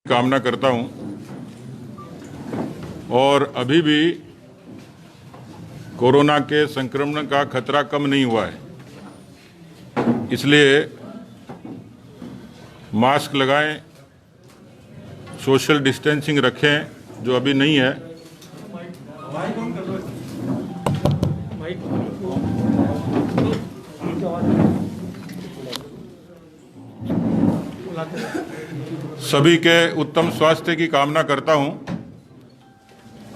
कामना करता हूं और अभी भी कोरोना के संक्रमण का खतरा कम नहीं हुआ है, इसलिए मास्क लगाएं, सोशल डिस्टेंसिंग रखें जो अभी नहीं है। सभी के उत्तम स्वास्थ्य की कामना करता हूं।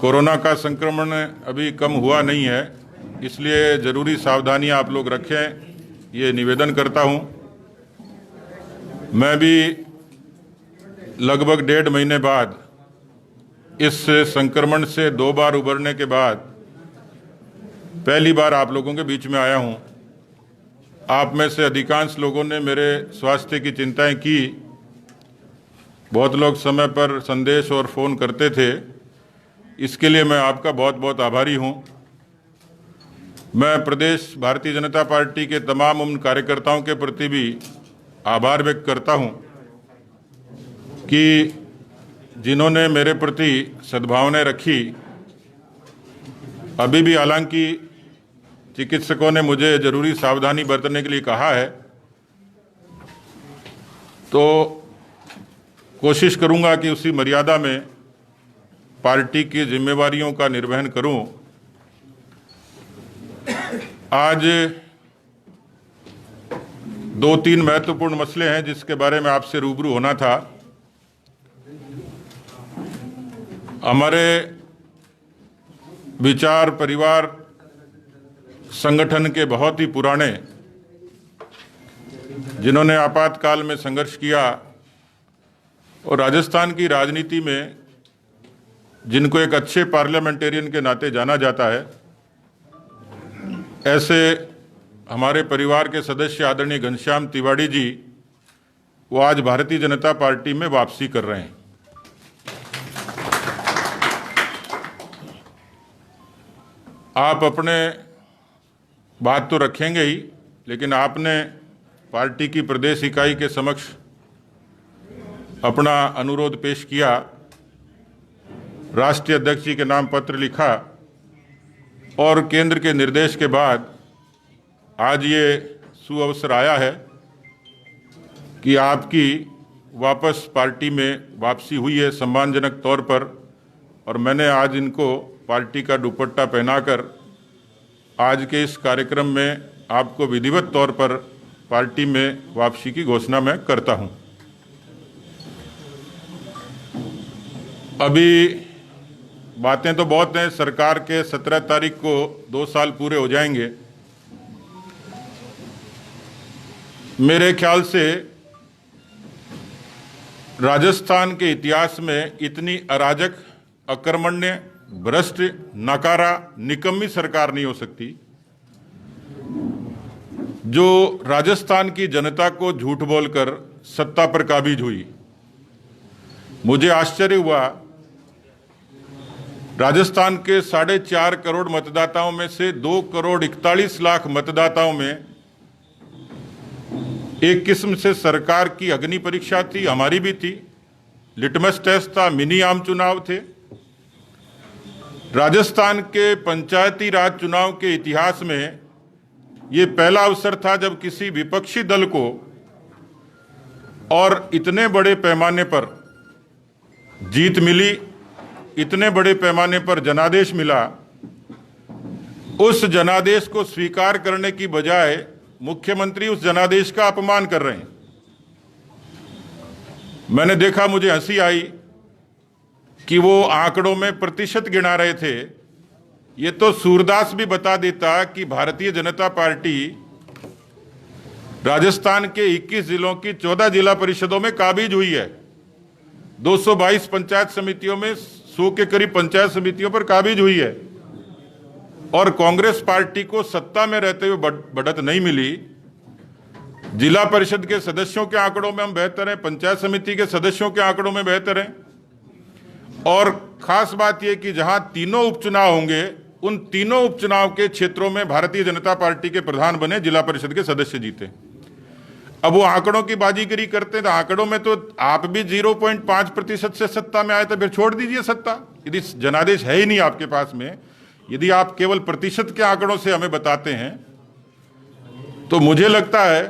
कोरोना का संक्रमण अभी कम हुआ नहीं है, इसलिए ज़रूरी सावधानियां आप लोग रखें, ये निवेदन करता हूं। मैं भी लगभग 1.5 महीने बाद इस संक्रमण से 2 बार उबरने के बाद पहली बार आप लोगों के बीच में आया हूं। आप में से अधिकांश लोगों ने मेरे स्वास्थ्य की चिंताएं की। बहुत लोग समय पर संदेश और फ़ोन करते थे, इसके लिए मैं आपका बहुत बहुत आभारी हूं। मैं प्रदेश भारतीय जनता पार्टी के तमाम उन कार्यकर्ताओं के प्रति भी आभार व्यक्त करता हूं कि जिन्होंने मेरे प्रति सद्भावनाएं रखी। अभी भी हालांकि चिकित्सकों ने मुझे ज़रूरी सावधानी बरतने के लिए कहा है, तो कोशिश करूंगा कि उसी मर्यादा में पार्टी की जिम्मेवारियों का निर्वहन करूं। आज 2-3 महत्वपूर्ण मसले हैं जिसके बारे में आपसे रूबरू होना था। हमारे विचार परिवार संगठन के बहुत ही पुराने, जिन्होंने आपातकाल में संघर्ष किया और राजस्थान की राजनीति में जिनको एक अच्छे पार्लियामेंटेरियन के नाते जाना जाता है, ऐसे हमारे परिवार के सदस्य आदरणीय घनश्याम तिवाड़ी जी, वो आज भारतीय जनता पार्टी में वापसी कर रहे हैं। आप अपने बात तो रखेंगे ही, लेकिन आपने पार्टी की प्रदेश इकाई के समक्ष अपना अनुरोध पेश किया, राष्ट्रीय अध्यक्ष जी के नाम पत्र लिखा और केंद्र के निर्देश के बाद आज ये सुअवसर आया है कि आपकी वापस पार्टी में वापसी हुई है सम्मानजनक तौर पर। और मैंने आज इनको पार्टी का दुपट्टा पहनाकर आज के इस कार्यक्रम में आपको विधिवत तौर पर पार्टी में वापसी की घोषणा मैं करता हूं। अभी बातें तो बहुत हैं। सरकार के 17 तारीख को 2 साल पूरे हो जाएंगे। मेरे ख्याल से राजस्थान के इतिहास में इतनी अराजक, अकर्मण्य, भ्रष्ट, नकारा, निकम्मी सरकार नहीं हो सकती जो राजस्थान की जनता को झूठ बोलकर सत्ता पर काबिज हुई। मुझे आश्चर्य हुआ, राजस्थान के 4.5 करोड़ मतदाताओं में से 2,41,00,000 मतदाताओं में एक किस्म से सरकार की अग्नि परीक्षा थी, हमारी भी थी, लिटमस टेस्ट था, मिनी आम चुनाव थे। राजस्थान के पंचायती राज चुनाव के इतिहास में ये पहला अवसर था जब किसी विपक्षी दल को और इतने बड़े पैमाने पर जीत मिली, इतने बड़े पैमाने पर जनादेश मिला। उस जनादेश को स्वीकार करने की बजाय मुख्यमंत्री उस जनादेश का अपमान कर रहे हैं। मैंने देखा, मुझे हंसी आई कि वो आंकड़ों में प्रतिशत गिना रहे थे। ये तो सूरदास भी बता देता कि भारतीय जनता पार्टी राजस्थान के 21 जिलों की 14 जिला परिषदों में काबिज हुई है। 222 पंचायत समितियों में 100 के करीब पंचायत समितियों पर काबिज हुई है। और कांग्रेस पार्टी को सत्ता में रहते हुए बढ़त नहीं मिली। जिला परिषद के सदस्यों के आंकड़ों में हम बेहतर हैं, पंचायत समिति के सदस्यों के आंकड़ों में बेहतर हैं। और खास बात यह कि जहां तीनों उपचुनाव होंगे, उन तीनों उपचुनाव के क्षेत्रों में भारतीय जनता पार्टी के प्रधान बने, जिला परिषद के सदस्य जीते। अब वो आंकड़ों की बाजीगरी करते हैं, तो आंकड़ों में तो आप भी 0.5% से सत्ता में आए, तो फिर छोड़ दीजिए सत्ता। यदि जनादेश है ही नहीं आपके पास में, यदि आप केवल प्रतिशत के आंकड़ों से हमें बताते हैं, तो मुझे लगता है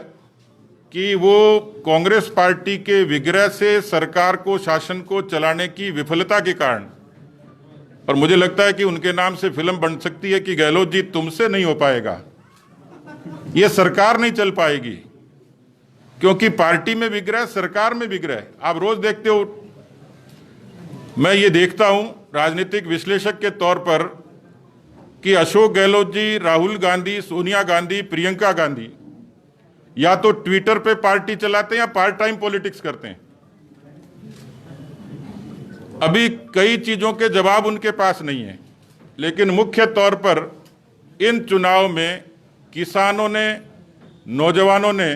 कि वो कांग्रेस पार्टी के विग्रह से सरकार को, शासन को चलाने की विफलता के कारण, और मुझे लगता है कि उनके नाम से फिल्म बन सकती है कि गहलोत जी तुमसे नहीं हो पाएगा, ये सरकार नहीं चल पाएगी, क्योंकि पार्टी में विग्रह, सरकार में विग्रह। आप रोज देखते हो, मैं ये देखता हूं राजनीतिक विश्लेषक के तौर पर कि अशोक गहलोत जी, राहुल गांधी, सोनिया गांधी, प्रियंका गांधी या तो ट्विटर पे पार्टी चलाते हैं या पार्ट टाइम पॉलिटिक्स करते हैं। अभी कई चीजों के जवाब उनके पास नहीं है, लेकिन मुख्य तौर पर इन चुनाव में किसानों ने, नौजवानों ने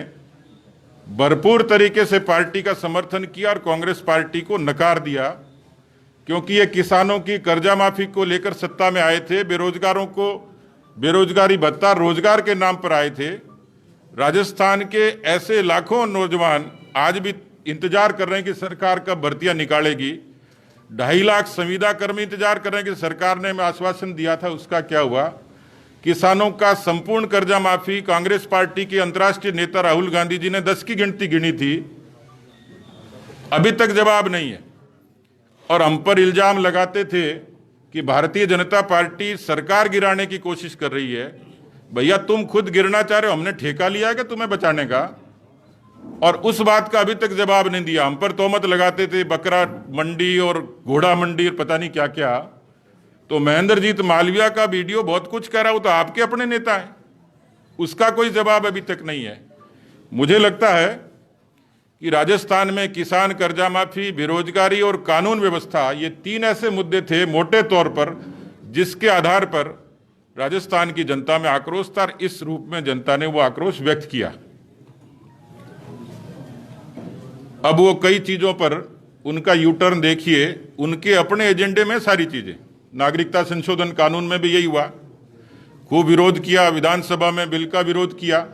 भरपूर तरीके से पार्टी का समर्थन किया और कांग्रेस पार्टी को नकार दिया, क्योंकि ये किसानों की कर्जा माफी को लेकर सत्ता में आए थे, बेरोजगारों को बेरोजगारी भत्ता रोजगार के नाम पर आए थे। राजस्थान के ऐसे लाखों नौजवान आज भी इंतजार कर रहे हैं कि सरकार कब भर्तियां निकालेगी। 2.5 लाख संविदा कर्मी इंतजार कर रहे हैं कि सरकार ने हमें आश्वासन दिया था, उसका क्या हुआ। किसानों का संपूर्ण कर्जा माफी कांग्रेस पार्टी के अंतर्राष्ट्रीय नेता राहुल गांधी जी ने 10 की गिनती गिनी थी, अभी तक जवाब नहीं है। और हम पर इल्जाम लगाते थे कि भारतीय जनता पार्टी सरकार गिराने की कोशिश कर रही है। भैया तुम खुद गिरना चाह रहे हो, हमने ठेका लिया है कि तुम्हें बचाने का, और उस बात का अभी तक जवाब नहीं दिया। हम पर तोहमत लगाते थे बकरा मंडी और घोड़ा मंडी और पता नहीं क्या क्या। तो महेंद्रजीत मालविया का वीडियो बहुत कुछ कह रहा हो, तो आपके अपने नेता हैं, उसका कोई जवाब अभी तक नहीं है। मुझे लगता है कि राजस्थान में किसान कर्जा माफी, बेरोजगारी और कानून व्यवस्था, ये 3 ऐसे मुद्दे थे मोटे तौर पर जिसके आधार पर राजस्थान की जनता में आक्रोश था, और इस रूप में जनता ने वो आक्रोश व्यक्त किया। अब वो कई चीजों पर उनका यू टर्न देखिए, उनके अपने एजेंडे में सारी चीजें। नागरिकता संशोधन कानून में भी यही हुआ, खूब विरोध किया, विधानसभा में बिल का विरोध किया।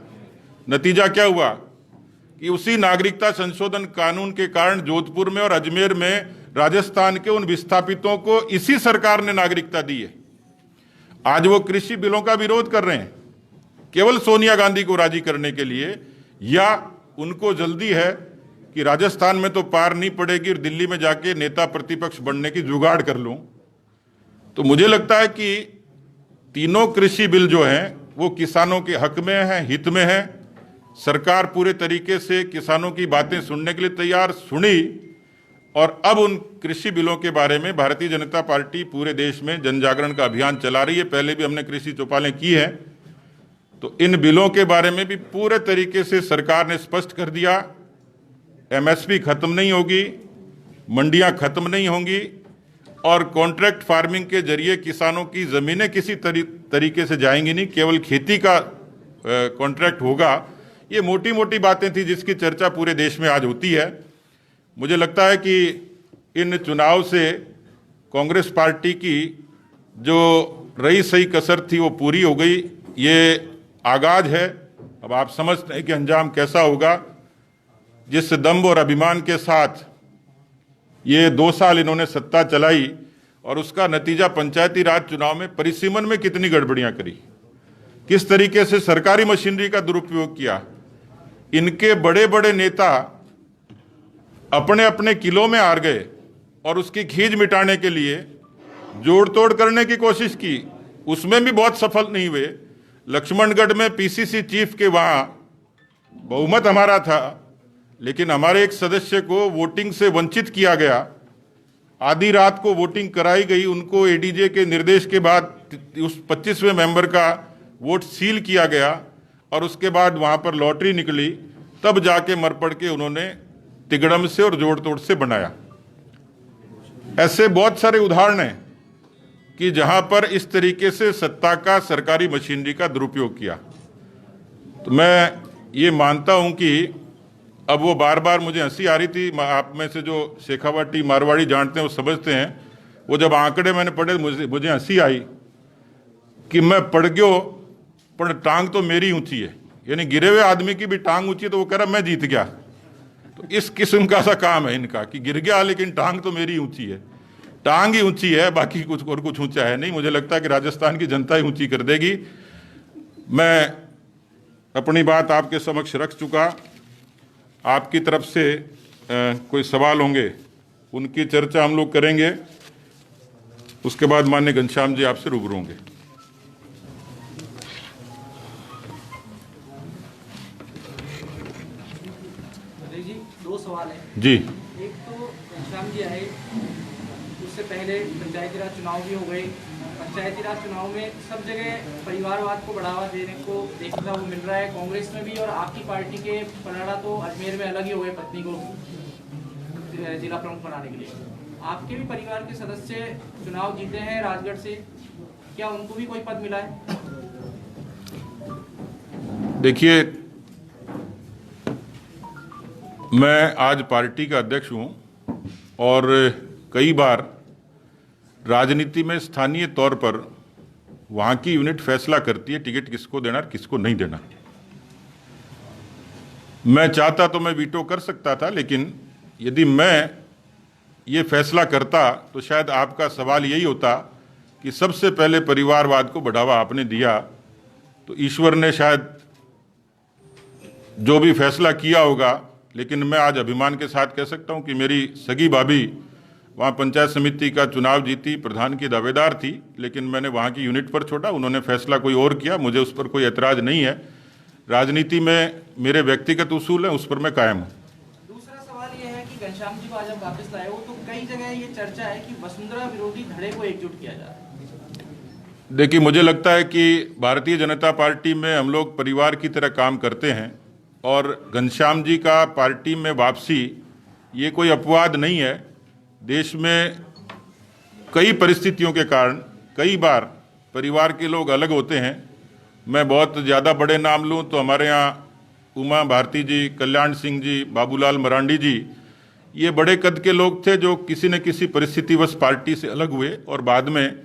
नतीजा क्या हुआ कि उसी नागरिकता संशोधन कानून के कारण जोधपुर में और अजमेर में राजस्थान के उन विस्थापितों को इसी सरकार ने नागरिकता दी है। आज वो कृषि बिलों का विरोध कर रहे हैं केवल सोनिया गांधी को राजी करने के लिए, या उनको जल्दी है कि राजस्थान में तो पार नहीं पड़ेगी और दिल्ली में जाके नेता प्रतिपक्ष बनने की जुगाड़ कर लूं। तो मुझे लगता है कि तीनों कृषि बिल जो हैं वो किसानों के हक में हैं, हित में हैं। सरकार पूरे तरीके से किसानों की बातें सुनने के लिए तैयार, सुनी, और अब उन कृषि बिलों के बारे में भारतीय जनता पार्टी पूरे देश में जन जागरण का अभियान चला रही है। पहले भी हमने कृषि चौपालें की है, तो इन बिलों के बारे में भी पूरे तरीके से सरकार ने स्पष्ट कर दिया, एमएसपी खत्म नहीं होगी, मंडियां खत्म नहीं होंगी, और कॉन्ट्रैक्ट फार्मिंग के जरिए किसानों की जमीनें किसी तरीके से जाएंगी नहीं, केवल खेती का कॉन्ट्रैक्ट होगा। ये मोटी मोटी बातें थी जिसकी चर्चा पूरे देश में आज होती है। मुझे लगता है कि इन चुनाव से कांग्रेस पार्टी की जो रही सही कसर थी वो पूरी हो गई। ये आगाज है, अब आप समझते हैं कि अंजाम कैसा होगा। जिस दम्भ और अभिमान के साथ ये 2 साल इन्होंने सत्ता चलाई, और उसका नतीजा पंचायती राज चुनाव में परिसीमन में कितनी गड़बड़ियां करी, किस तरीके से सरकारी मशीनरी का दुरुपयोग किया। इनके बड़े बड़े नेता अपने अपने किलों में हार गए और उसकी खींच मिटाने के लिए जोड़ तोड़ करने की कोशिश की, उसमें भी बहुत सफल नहीं हुए। लक्ष्मणगढ़ में पीसीसी चीफ के वहां बहुमत हमारा था, लेकिन हमारे एक सदस्य को वोटिंग से वंचित किया गया। आधी रात को वोटिंग कराई गई, उनको एडीजे के निर्देश के बाद उस 25वें मेंबर का वोट सील किया गया, और उसके बाद वहां पर लॉटरी निकली, तब जाके मर पड़ के उन्होंने तिगड़म से और जोड़ तोड़ से बनाया। ऐसे बहुत सारे उदाहरण हैं कि जहां पर इस तरीके से सत्ता का, सरकारी मशीनरी का दुरुपयोग किया। तो मैं ये मानता हूं कि अब वो बार बार, मुझे हंसी आ रही थी, आप में से जो शेखावाटी मारवाड़ी जानते हैं वो समझते हैं, वो जब आंकड़े मैंने पढ़े मुझे हंसी आई कि मैं पढ़ गयो पर टांग तो मेरी ऊंची है। यानी गिरे हुए आदमी की भी टांग ऊंची तो वो कह रहा मैं जीत गया। तो इस किस्म का सा काम है इनका कि गिर गया लेकिन टांग तो मेरी ऊंची है, टांग ही ऊंची है, बाकी कुछ और कुछ ऊंचा है नहीं। मुझे लगता है कि राजस्थान की जनता ही ऊंची कर देगी। मैं अपनी बात आपके समक्ष रख चुका। आपकी तरफ से कोई सवाल होंगे उनकी चर्चा हम लोग करेंगे। उसके बाद माननीय घनश्याम जी आपसे रूबरू होंगे। जी, दो सवाल है जी। एक तो घनश्याम जी आए, उससे पहले पंचायती राज चुनाव भी हो गए। पंचायती राज चुनाव में सब जगह परिवारवाद को बढ़ावा देने को देखना वो मिल रहा है, कांग्रेस में भी। और आपकी पार्टी के पलड़ा तो अजमेर में अलग ही हो गए पत्नी को जिला प्रमुख बनाने के लिए। आपके भी परिवार के सदस्य चुनाव जीते हैं राजगढ़ से, क्या उनको भी कोई पद मिला है? देखिए, मैं आज पार्टी का अध्यक्ष हूं और कई बार राजनीति में स्थानीय तौर पर वहां की यूनिट फैसला करती है टिकट किसको देना और किसको नहीं देना। मैं चाहता तो मैं वीटो कर सकता था, लेकिन यदि मैं ये फैसला करता तो शायद आपका सवाल यही होता कि सबसे पहले परिवारवाद को बढ़ावा आपने दिया, तो ईश्वर ने शायद जो भी फैसला किया होगा। लेकिन मैं आज अभिमान के साथ कह सकता हूं कि मेरी सगी भाभी वहाँ पंचायत समिति का चुनाव जीती, प्रधान की दावेदार थी, लेकिन मैंने वहाँ की यूनिट पर छोड़ा, उन्होंने फैसला कोई और किया, मुझे उस पर कोई ऐतराज नहीं है। राजनीति में मेरे व्यक्तिगत उसूल हैं, उस पर मैं कायम हूँ। दूसरा सवाल ये है कि घनश्याम जी को आज आप वापस लाए हो, तो कई जगह ये चर्चा है कि वसुंधरा विरोधी धड़े को एकजुट किया जा रहा है। देखिए, मुझे लगता है कि भारतीय जनता पार्टी में हम लोग परिवार की तरह काम करते हैं और घनश्याम जी का पार्टी में वापसी ये कोई अपवाद नहीं है। देश में कई परिस्थितियों के कारण कई बार परिवार के लोग अलग होते हैं। मैं बहुत ज़्यादा बड़े नाम लूँ तो हमारे यहाँ उमा भारती जी, कल्याण सिंह जी, बाबूलाल मरांडी जी, ये बड़े कद के लोग थे जो किसी न किसी परिस्थितिवश पार्टी से अलग हुए और बाद में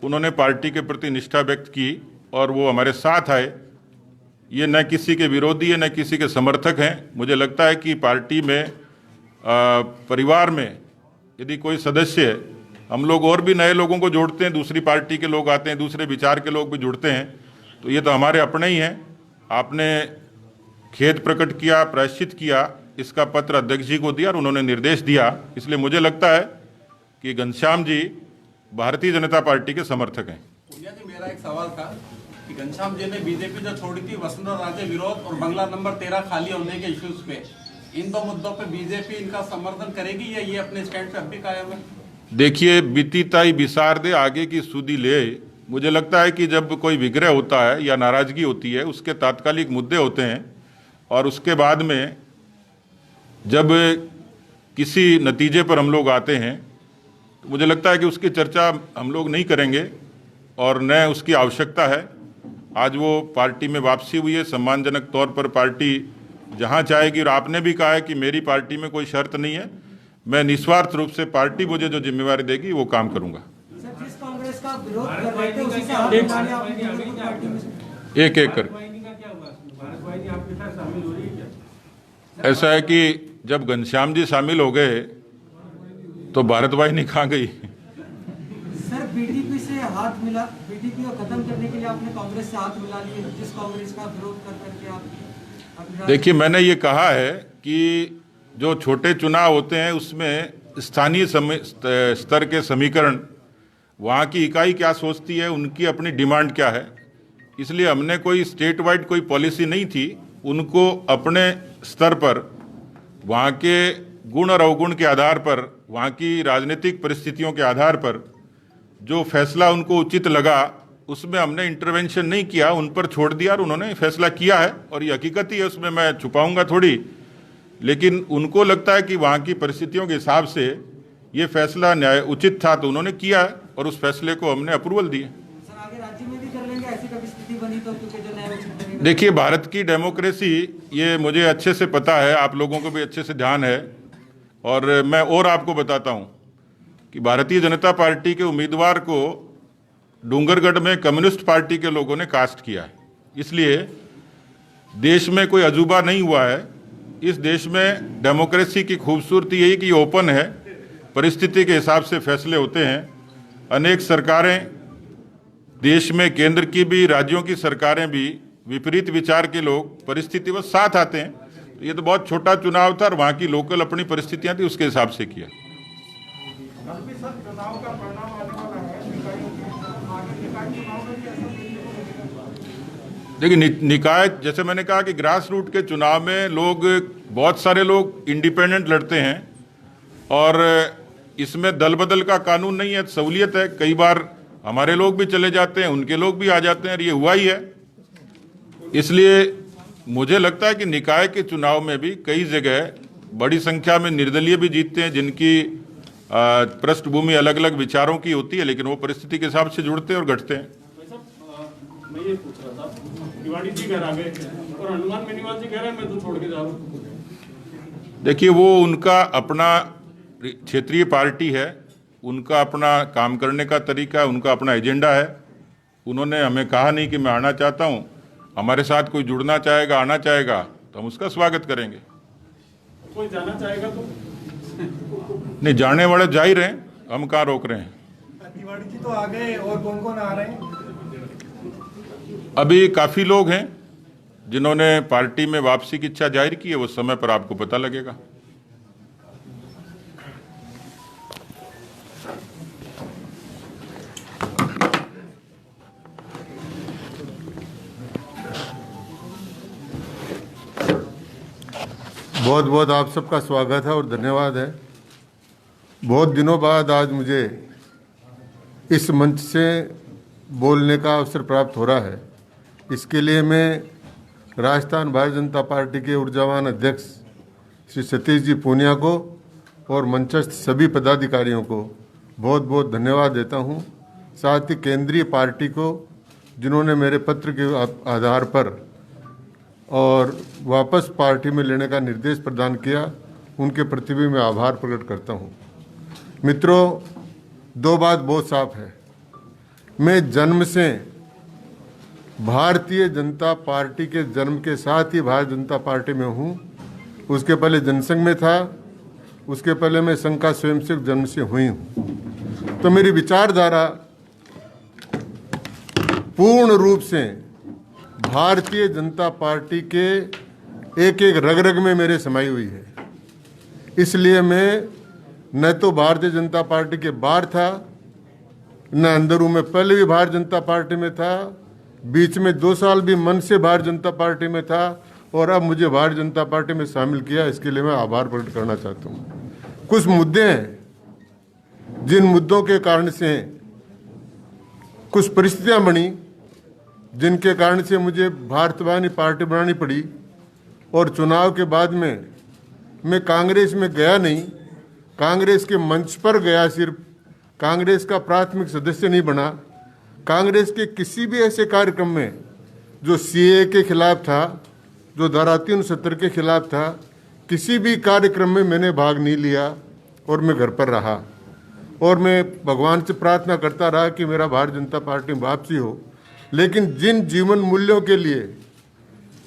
उन्होंने पार्टी के प्रति निष्ठा व्यक्त की और वो हमारे साथ आए। ये न किसी के विरोधी है न किसी के समर्थक हैं। मुझे लगता है कि पार्टी में परिवार में यदि कोई सदस्य है, हम लोग और भी नए लोगों को जोड़ते हैं, दूसरी पार्टी के लोग आते हैं, दूसरे विचार के लोग भी जुड़ते हैं, तो ये तो हमारे अपने ही हैं। आपने खेद प्रकट किया, प्रायश्चित किया, इसका पत्र अध्यक्ष जी को दिया और उन्होंने निर्देश दिया। इसलिए मुझे लगता है कि घनश्याम जी भारतीय जनता पार्टी के समर्थक हैं। पुनिया जी, मेरा एक सवाल था कि घनश्याम जी ने बीजेपी जो छोड़ी थी वसुंधरा राजे विरोध और बंगला नंबर 13 खाली होने के इश्यूज पे, इन दो मुद्दों पे बीजेपी इनका समर्थन करेगी या ये अपने स्टैंड पे अब भी कायम है? देखिए, बीती ताई बिसार दे आगे की सूदी ले। मुझे लगता है कि जब कोई विग्रह होता है या नाराजगी होती है, उसके तात्कालिक मुद्दे होते हैं और उसके बाद में जब किसी नतीजे पर हम लोग आते हैं तो मुझे लगता है कि उसकी चर्चा हम लोग नहीं करेंगे और न उसकी आवश्यकता है। आज वो पार्टी में वापसी हुई है, सम्मानजनक तौर पर पार्टी जहां चाहेगी। और आपने भी कहा है कि मेरी पार्टी में कोई शर्त नहीं है, मैं निस्वार्थ रूप से पार्टी मुझे जो जिम्मेवारी देगी वो काम करूंगा। सर, जिस कांग्रेस का विरोध कर रहे थे उसी से हाथ मिलाने आपने पार्टी में से एक एक कर ऐसा है कि जब घनश्याम जी शामिल हो गए तो भारत वाहिनी कहाँ गई? सर, बीटीपी से हाथ मिला, बीटीपी को खत्म करने के लिए आपने कांग्रेस से हाथ मिला लिए, जिस कांग्रेस का विरोध कर करके आप। देखिए, मैंने ये कहा है कि जो छोटे चुनाव होते हैं उसमें स्थानीय स्तर के समीकरण, वहाँ की इकाई क्या सोचती है, उनकी अपनी डिमांड क्या है, इसलिए हमने कोई स्टेट वाइड कोई पॉलिसी नहीं थी। उनको अपने स्तर पर वहाँ के गुण और अवगुण के आधार पर, वहाँ की राजनीतिक परिस्थितियों के आधार पर जो फैसला उनको उचित लगा उसमें हमने इंटरवेंशन नहीं किया, उन पर छोड़ दिया और उन्होंने फैसला किया है। और ये हकीकत ही है, उसमें मैं छुपाऊंगा थोड़ी। लेकिन उनको लगता है कि वहाँ की परिस्थितियों के हिसाब से ये फैसला न्याय उचित था तो उन्होंने किया है और उस फैसले को हमने अप्रूवल दिए। सर, आगे राज्य में भी कर लेंगे ऐसी कभी स्थिति बनी तो, क्योंकि जो न्याय उचित बनेगा। देखिए, भारत की डेमोक्रेसी, ये मुझे अच्छे से पता है, आप लोगों को भी अच्छे से ध्यान है। और मैं और आपको बताता हूँ कि भारतीय जनता पार्टी के उम्मीदवार को डूंगरगढ़ में कम्युनिस्ट पार्टी के लोगों ने कास्ट किया है। इसलिए देश में कोई अजूबा नहीं हुआ है। इस देश में डेमोक्रेसी की खूबसूरती यही कि ये ओपन है, परिस्थिति के हिसाब से फैसले होते हैं। अनेक सरकारें देश में, केंद्र की भी, राज्यों की सरकारें भी, विपरीत विचार के लोग परिस्थिति में साथ आते हैं। तो ये तो बहुत छोटा चुनाव था और वहाँ की लोकल अपनी परिस्थितियाँ थी, उसके हिसाब से किया। देखिए, निकाय, जैसे मैंने कहा कि ग्रास रूट के चुनाव में लोग, बहुत सारे लोग इंडिपेंडेंट लड़ते हैं और इसमें दल बदल का कानून नहीं है, सहूलियत है। कई बार हमारे लोग भी चले जाते हैं, उनके लोग भी आ जाते हैं, और ये हुआ ही है। इसलिए मुझे लगता है कि निकाय के चुनाव में भी कई जगह बड़ी संख्या में निर्दलीय भी जीतते हैं, जिनकी पृष्ठभूमि अलग अलग विचारों की होती है, लेकिन वो परिस्थिति के हिसाब से जुड़ते हैं और घटते हैं। मैं ये पूछ रहा था, तिवारी जी घर आ गए और हनुमान बेनीवाल जी कह रहे हैं मैं तो छोड़ के जा रहा हूँ। देखिए, वो उनका अपना क्षेत्रीय पार्टी है, उनका अपना काम करने का तरीका है, उनका अपना एजेंडा है। उन्होंने हमें कहा नहीं कि मैं आना चाहता हूँ। हमारे साथ कोई जुड़ना चाहेगा, आना चाहेगा, तो हम उसका स्वागत करेंगे। कोई जाना चाहेगा तो? नहीं, जाने वाले जा ही रहे हैं, हम कहाँ रोक रहे हैं। तिवारी जी तो आ गए, और कौन कौन आ रहे हैं? अभी काफ़ी लोग हैं जिन्होंने पार्टी में वापसी की इच्छा जाहिर की है, वो समय पर आपको पता लगेगा। बहुत बहुत आप सबका स्वागत है और धन्यवाद है। बहुत दिनों बाद आज मुझे इस मंच से बोलने का अवसर प्राप्त हो रहा है। इसके लिए मैं राजस्थान भारतीय जनता पार्टी के ऊर्जावान अध्यक्ष श्री सतीश जी पूनिया को और मंचस्थ सभी पदाधिकारियों को बहुत बहुत धन्यवाद देता हूं। साथ ही केंद्रीय पार्टी को, जिन्होंने मेरे पत्र के आधार पर और वापस पार्टी में लेने का निर्देश प्रदान किया, उनके प्रति भी मैं आभार प्रकट करता हूं। मित्रों, दो बात बहुत साफ है। मैं जन्म से भारतीय जनता पार्टी के जन्म के साथ ही भारतीय जनता पार्टी में हूं। उसके पहले जनसंघ में था, उसके पहले मैं संघ का स्वयंसेवक जन्म से हुई हूं। तो मेरी विचारधारा पूर्ण रूप से भारतीय जनता पार्टी के एक एक रग रग में मेरे समाई हुई है। इसलिए मैं न तो भारतीय जनता पार्टी के बाहर था, न अंदर हूँ। मैं पहले भी भारतीय जनता पार्टी में था, बीच में 2 साल भी मन से भारतीय जनता पार्टी में था, और अब मुझे भारतीय जनता पार्टी में शामिल किया। इसके लिए मैं आभार प्रकट करना चाहता हूँ। कुछ मुद्दे हैं जिन मुद्दों के कारण से कुछ परिस्थितियाँ बनी, जिनके कारण से मुझे भारतवानी पार्टी बनानी पड़ी, और चुनाव के बाद में मैं कांग्रेस में गया नहीं, कांग्रेस के मंच पर गया, सिर्फ कांग्रेस का प्राथमिक सदस्य नहीं बना। कांग्रेस के किसी भी ऐसे कार्यक्रम में जो सीए के खिलाफ था, जो धारा 370 के खिलाफ था, किसी भी कार्यक्रम में मैंने भाग नहीं लिया और मैं घर पर रहा। और मैं भगवान से प्रार्थना करता रहा कि मेरा भारतीय जनता पार्टी में वापसी हो। लेकिन जिन जीवन मूल्यों के लिए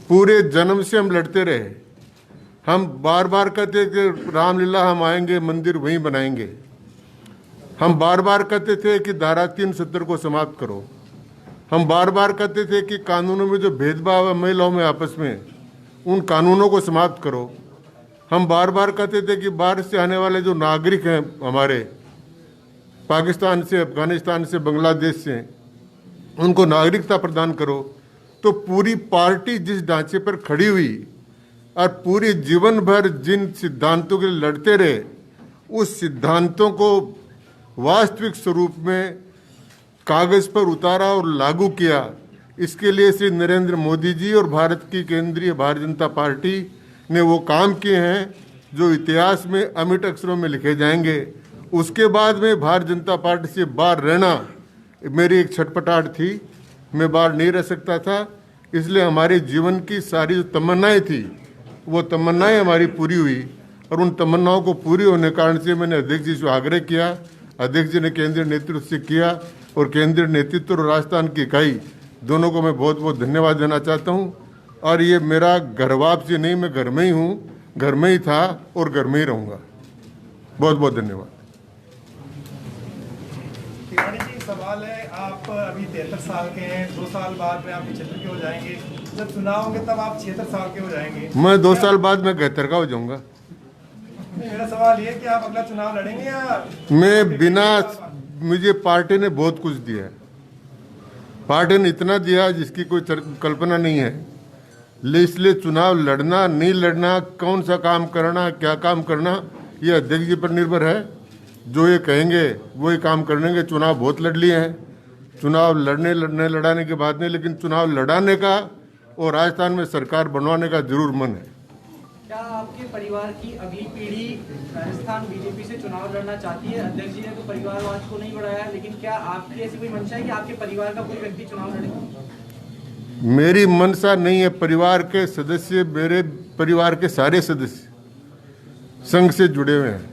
पूरे जन्म से हम लड़ते रहे, हम बार बार कहते कि रामलीला हम आएंगे, मंदिर वहीं बनाएंगे। हम बार बार कहते थे कि धारा 370 को समाप्त करो। हम बार बार कहते थे कि कानूनों में जो भेदभाव है महिलाओं में आपस में, उन कानूनों को समाप्त करो। हम बार बार कहते थे कि बाहर से आने वाले जो नागरिक हैं हमारे, पाकिस्तान से, अफगानिस्तान से, बांग्लादेश से, उनको नागरिकता प्रदान करो। तो पूरी पार्टी जिस ढांचे पर खड़ी हुई और पूरे जीवन भर जिन सिद्धांतों के लिए लड़ते रहे, उस सिद्धांतों को वास्तविक स्वरूप में कागज पर उतारा और लागू किया। इसके लिए श्री नरेंद्र मोदी जी और भारत की केंद्रीय भारतीय जनता पार्टी ने वो काम किए हैं जो इतिहास में अमिट अक्षरों में लिखे जाएंगे। उसके बाद में भारतीय जनता पार्टी से बाहर रहना मेरी एक छटपटाहट थी, मैं बाहर नहीं रह सकता था। इसलिए हमारे जीवन की सारी जो तमन्नाएं थी, वो तमन्नाएं हमारी पूरी हुई, और उन तमन्नाओं को पूरी होने के कारण से मैंने अध्यक्ष जी से आग्रह किया। अध्यक्ष जी ने केंद्रीय नेतृत्व से किया, और केंद्रीय नेतृत्व और राजस्थान की इकाई दोनों को मैं बहुत बहुत धन्यवाद देना चाहता हूँ। और ये मेरा घर वापसी नहीं, मैं घर में ही हूँ, घर में ही था और घर में ही रहूँगा। बहुत बहुत धन्यवाद। तिवारी जी, सवाल है, आप अभी 73 साल के हैं, 2 साल बाद में आप 75 के हो जाएंगे, जब चुनाव होंगे तब आप 76 साल के हो जाएंगे। मैं 2 साल बाद मैं 71 का हो जाऊँगा। मेरा सवाल ये है कि आप अगला चुनाव लड़ेंगे या मैं बिना, मुझे पार्टी ने बहुत कुछ दिया है, पार्टी ने इतना दिया जिसकी कोई कल्पना नहीं है। इसलिए चुनाव लड़ना नहीं लड़ना, कौन सा काम करना, क्या काम करना, ये अध्यक्ष जी पर निर्भर है। जो ये कहेंगे वही काम करेंगे। चुनाव बहुत लड़ लिए हैं, चुनाव लड़ाने की बात नहीं, लेकिन चुनाव लड़ाने का और राजस्थान में सरकार बनवाने का जरूर मन है। क्या आपके परिवार की अगली पीढ़ी राजस्थान बीजेपी से चुनाव लड़ना चाहती है? अध्यक्ष जी ने तो परिवारवाद को नहीं बढ़ाया, लेकिन क्या आपकी ऐसी कोई मंशा है कि आपके परिवार का कोई व्यक्ति चुनाव लड़े? मेरी मनसा नहीं है। परिवार के सदस्य, मेरे परिवार के सारे सदस्य संघ से जुड़े हुए हैं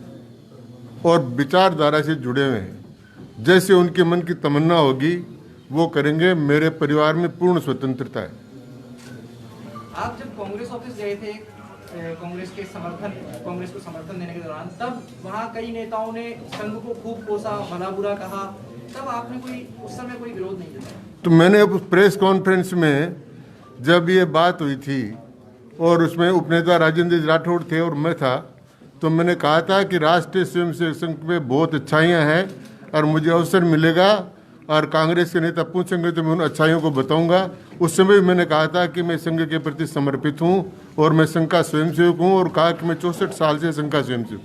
और विचारधारा से जुड़े हुए हैं। जैसे उनके मन की तमन्ना होगी वो करेंगे। मेरे परिवार में पूर्ण स्वतंत्रता है। आप जब कांग्रेस ऑफिस गए थे कांग्रेस को समर्थन देने के दौरान, तब वहाँ कई नेताओं ने संघ को खूब कोसा, भला बुरा कहा, तब आपने उस समय कोई विरोध नहीं जताया? तो मैंने प्रेस कॉन्फ्रेंस में जब ये बात हुई थी और उसमें उपनेता राजेंद्र राठौड़ थे और मैं था, तो मैंने कहा था कि राष्ट्रीय स्वयंसेवक संघ में बहुत अच्छाइयाँ हैं और मुझे अवसर मिलेगा और कांग्रेस के नेता पूछेंगे तो मैं उन अच्छाइयों को बताऊंगा। उस समय भी मैंने कहा था कि मैं संघ के प्रति समर्पित हूं और मैं संघ का स्वयंसेवक हूं, और कहा कि मैं 64 साल से संघ का स्वयंसेवक।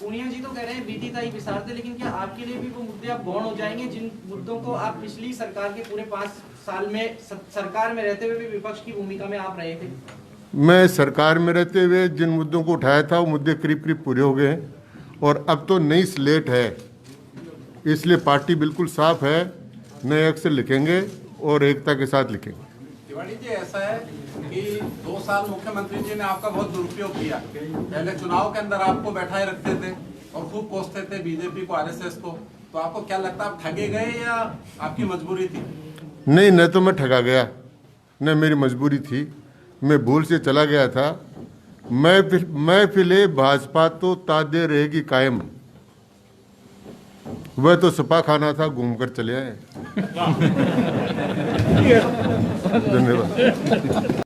पूनिया जी तो कह रहे हैं बीती ताई विसारते, लेकिन क्या आपके लिए भी वो मुद्दे अब गौण हो जाएंगे जिन मुद्दों को आप पिछली सरकार के पूरे 5 साल में सरकार में रहते हुए भी विपक्ष की भूमिका में आप रहे थे? मैं सरकार में रहते हुए जिन मुद्दों को उठाया था वो मुद्दे करीब करीब पूरे हो गए हैं और अब तो नई स्लेट है, इसलिए पार्टी बिल्कुल साफ है। नए अक्षर लिखेंगे और एकता के साथ लिखेंगे। तिवारी जी, ऐसा है कि 2 साल मुख्यमंत्री जी ने आपका बहुत दुरुपयोग किया। पहले चुनाव के अंदर आपको बैठाए रखते थे और खूब कोसते थे बीजेपी को, आरएसएस को। तो आपको क्या लगता है, आप ठगे गए या आपकी मजबूरी थी? नहीं, न तो मैं ठगा गया, न मेरी मजबूरी थी, मैं भूल से चला गया था। मैं फिले भाजपा तो तादे रहेगी कायम। वह तो सपा खाना था, घूमकर चले आए। धन्यवाद।